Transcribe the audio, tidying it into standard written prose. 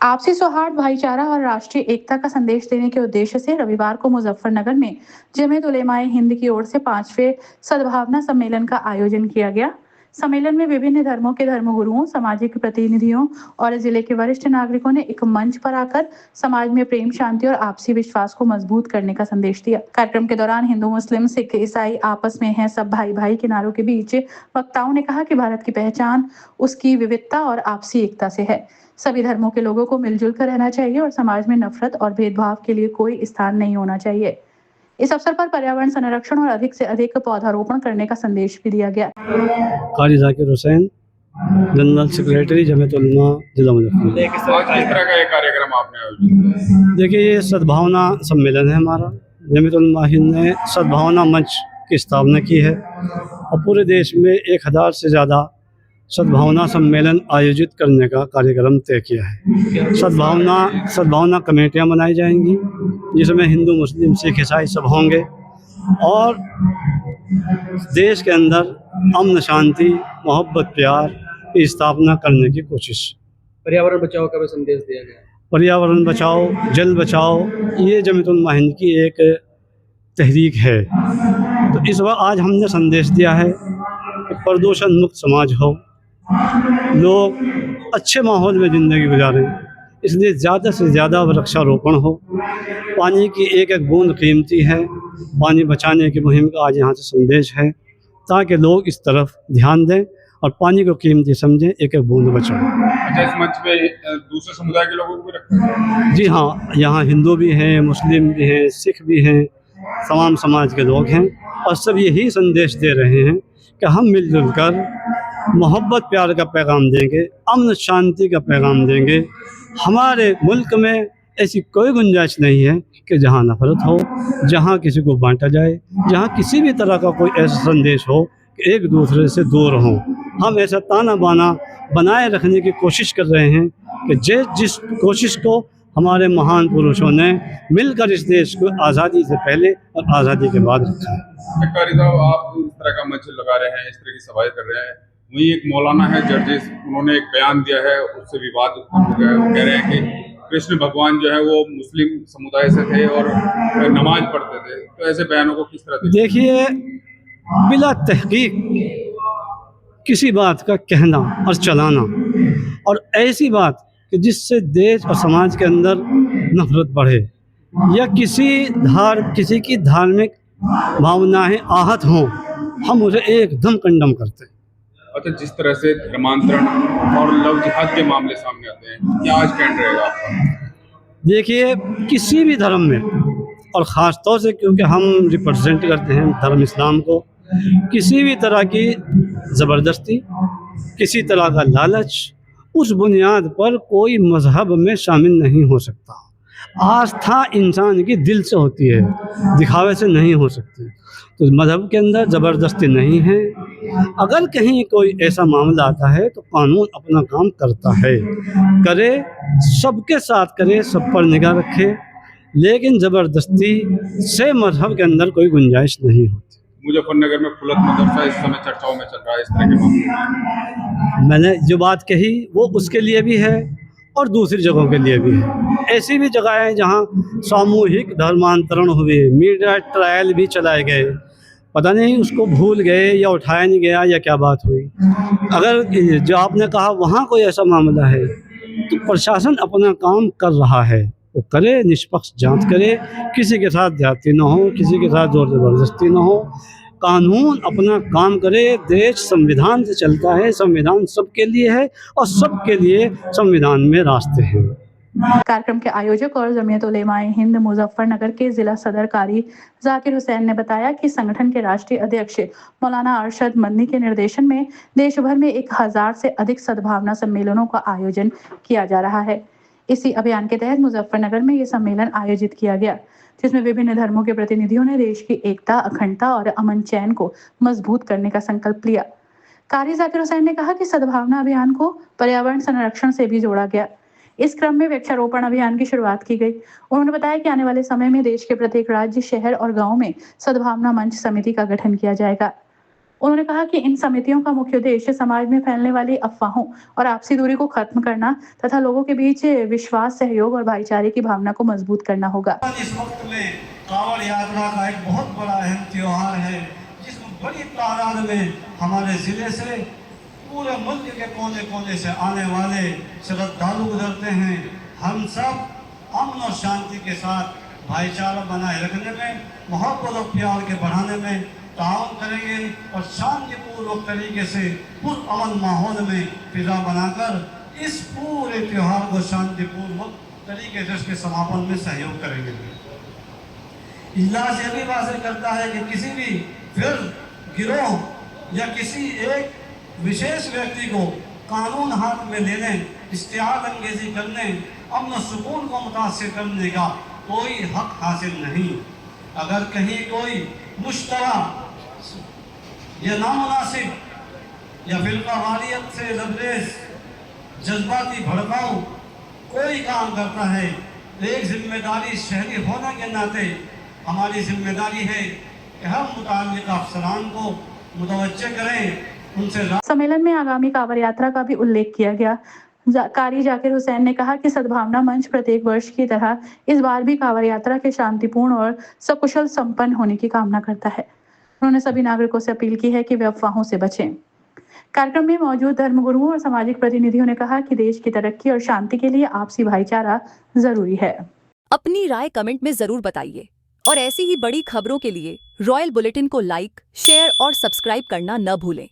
आपसी सौहार्द, भाईचारा और राष्ट्रीय एकता का संदेश देने के उद्देश्य से रविवार को मुजफ्फरनगर में जमीयत उलेमाए हिंद की ओर से 5वें सद्भावना सम्मेलन का आयोजन किया गया। सम्मेलन में विभिन्न धर्मों के धर्मगुरुओं, सामाजिक प्रतिनिधियों और जिले के वरिष्ठ नागरिकों ने एक मंच पर आकर समाज में प्रेम, शांति और आपसी विश्वास को मजबूत करने का संदेश दिया। कार्यक्रम के दौरान हिंदू, मुस्लिम, सिख, ईसाई आपस में हैं, सब भाई भाई के नारों के बीच वक्ताओं ने कहा कि भारत की पहचान उसकी विविधता और आपसी एकता से है। सभी धर्मों के लोगों को मिलजुल कर रहना चाहिए और समाज में नफरत और भेदभाव के लिए कोई स्थान नहीं होना चाहिए। इस अवसर पर पर्यावरण संरक्षण और अधिक से अधिक पौधारोपण करने का संदेश भी दिया गया। कारी जाकिर हुसैन, जनरल सेक्रेटरी जमीयत उलमा जिला मुजफ्फरनगर। किस तरह का ये कार्यक्रम आपने आयोजित? देखिए, ये सद्भावना सम्मेलन है हमारा। जमीयत उलमा हिंद ने सद्भावना मंच की स्थापना की है और पूरे देश में 1000 से ज़्यादा सद्भावना सम्मेलन आयोजित करने का कार्यक्रम तय किया है। सद्भावना कमेटियाँ बनाई जाएंगी जिसमें हिंदू, मुस्लिम, सिख, ईसाई सब होंगे और देश के अंदर अमन, शांति, मोहब्बत, प्यार की स्थापना करने की कोशिश। पर्यावरण बचाओ का भी संदेश दिया गया। पर्यावरण बचाओ, जल बचाओ, ये जमीयत उलमा हिंद की एक तहरीक है। तो इस वक्त आज हमने संदेश दिया है कि प्रदूषण मुक्त समाज हो, लोग अच्छे माहौल में ज़िंदगी गुजारें, इसलिए ज़्यादा से ज़्यादा वृक्षारोपण हो। पानी की एक एक बूंद कीमती है, पानी बचाने की मुहिम का आज यहाँ से संदेश है ताकि लोग इस तरफ ध्यान दें और पानी को कीमती समझें, एक एक बूंद बचाएं। अच्छा, इस मंच पे दूसरे समुदाय के लोगों को भी रखा है? जी हाँ, यहाँ हिंदू भी हैं, मुस्लिम भी हैं, सिख भी हैं, तमाम समाज के लोग हैं और सब यही संदेश दे रहे हैं कि हम मिलजुल कर मोहब्बत, प्यार का पैगाम देंगे, अमन शांति का पैगाम देंगे। हमारे मुल्क में ऐसी कोई गुंजाइश नहीं है कि जहाँ नफरत हो, जहाँ किसी को बांटा जाए, जहाँ किसी भी तरह का कोई ऐसा संदेश हो कि एक दूसरे से दूर हों। हम ऐसा ताना बाना बनाए रखने की कोशिश कर रहे हैं कि जिस कोशिश को हमारे महान पुरुषों ने मिलकर इस देश को आज़ादी से पहले और आज़ादी के बाद रखा है। कारी साहब, आप इस तरह का मंच लगा रहे हैं, इस तरह की सभाएं कर रहे हैं। वहीं एक मौलाना है जर्जिस, उन्होंने एक बयान दिया है, उससे विवाद उत्पन्न हो गया है। वो कह रहे हैं कि कृष्ण भगवान जो है वो मुस्लिम समुदाय से थे और नमाज पढ़ते थे। तो ऐसे बयानों को किस तरह देखिए, बिला तहकीक किसी बात का कहना और चलाना और ऐसी बात कि जिससे देश और समाज के अंदर नफरत बढ़े या किसी की धार्मिक भावनाएं आहत हों, हम उसे एकदम कंडम करते हैं। अच्छा, जिस तरह से धर्मांतरण और लव जिहाद के मामले सामने आते हैं, क्या आज स्टैंड रहेगा आपका? देखिए, किसी भी धर्म में और ख़ास तौर से क्योंकि हम रिप्रेजेंट करते हैं धर्म इस्लाम को, किसी भी तरह की ज़बरदस्ती, किसी तरह का लालच, उस बुनियाद पर कोई मज़हब में शामिल नहीं हो सकता। आस्था इंसान की दिल से होती है, दिखावे से नहीं हो सकती। तो मज़हब के अंदर ज़बरदस्ती नहीं है। अगर कहीं कोई ऐसा मामला आता है तो कानून अपना काम करता है, करे, सबके साथ करे, सब पर निगाह रखे, लेकिन ज़बरदस्ती से मज़हब के अंदर कोई गुंजाइश नहीं होती। मुजफ्फरनगर में खुलत मदरसा इस समय चर्चाओं में चल रहा है, इस तरह के मामले। मैंने जो बात कही वो उसके लिए भी है और दूसरी जगहों के लिए भी है। ऐसी भी जगह हैं जहाँ सामूहिक धर्मांतरण हुए, मीडिया ट्रायल भी चलाए गए, पता नहीं उसको भूल गए या उठाया नहीं गया या क्या बात हुई। अगर जो आपने कहा वहाँ कोई ऐसा मामला है तो प्रशासन अपना काम कर रहा है, वो करे, निष्पक्ष जांच करे, किसी के साथ ज्यादती ना हो, किसी के साथ जोर ज़बरदस्ती ना हो, कानून अपना काम करे। देश संविधान से चलता है, संविधान सबके लिए है और सबके लिए संविधान में रास्ते हैं। कार्यक्रम के आयोजक और जमीयत उलेमाए हिंद मुजफ्फरनगर के जिला सदर कारी जाकिर हुसैन ने बताया कि संगठन के राष्ट्रीय अध्यक्ष मौलाना अरशद मदनी के निर्देशन में देश भर में 1000 से अधिक सद्भावना सम्मेलनों का आयोजन किया जा रहा है। इसी अभियान के तहत मुजफ्फरनगर में ये सम्मेलन आयोजित किया गया, जिसमें विभिन्न धर्मों के प्रतिनिधियों ने देश की एकता, अखंडता और अमन चैन को मजबूत करने का संकल्प लिया। कारी जाकिर हुसैन ने कहा कि सद्भावना अभियान को पर्यावरण संरक्षण से भी जोड़ा गया। इस क्रम में वृक्षारोपण अभियान की शुरुआत की गई। उन्होंने बताया कि आने वाले समय में देश के प्रत्येक राज्य, शहर और गांव में सद्भावना मंच समिति का गठन किया जाएगा। उन्होंने कहा कि इन समितियों का मुख्य उद्देश्य समाज में फैलने वाली अफवाहों और आपसी दूरी को खत्म करना तथा लोगों के बीच विश्वास, सहयोग और भाईचारे की भावना को मजबूत करना होगा। इस वक्त में कांवड़ यात्रा का एक बहुत बड़ा अहम त्योहार है, जिसमें बड़ी तादाद में हमारे जिले से पूरे मुल्क के कोने कोने से आने वाले श्रद्धालु गुजरते हैं। हम सब अमन और शांति के साथ भाईचारा बनाए रखने में, मोहब्बत और प्यार के बढ़ाने में ताउन करेंगे और शांतिपूर्वक तरीके से पुरअमन माहौल में फिजा बनाकर इस पूरे त्योहार को शांतिपूर्वक तरीके से इसके समापन में सहयोग करेंगे। इजलास यह भी वाज़ेह करता है कि किसी भी फिर गिरोह या किसी एक विशेष व्यक्ति को कानून हाथ में लेने, इश्तिहार अंगेजी करने, अमन और सुकून को मुतासिर करने का कोई हक हासिल नहीं। अगर कहीं कोई मुश्तरा या नामुनासिब या फिरकावारियत से लबरेज जज्बाती भड़काऊ कोई काम करता है तो एक जिम्मेदारी शहरी होने के नाते हमारी जिम्मेदारी है कि हम मुताल्लिक़ अफसरान को मुतवज्जे करें, उनसे सम्मेलन में आगामी कांवड़ यात्रा का भी उल्लेख किया गया। कारी जाकिर हुसैन ने कहा कि सद्भावना मंच प्रत्येक वर्ष की तरह इस बार भी कांवड़ यात्रा के शांतिपूर्ण और सकुशल संपन्न होने की कामना करता है। उन्होंने सभी नागरिकों से अपील की है कि वे अफवाहों से बचें। कार्यक्रम में मौजूद धर्मगुरुओं और सामाजिक प्रतिनिधियों ने कहा कि देश की तरक्की और शांति के लिए आपसी भाईचारा जरूरी है। अपनी राय कमेंट में जरूर बताइए और ऐसी ही बड़ी खबरों के लिए रॉयल बुलेटिन को लाइक, शेयर और सब्सक्राइब करना न भूलें।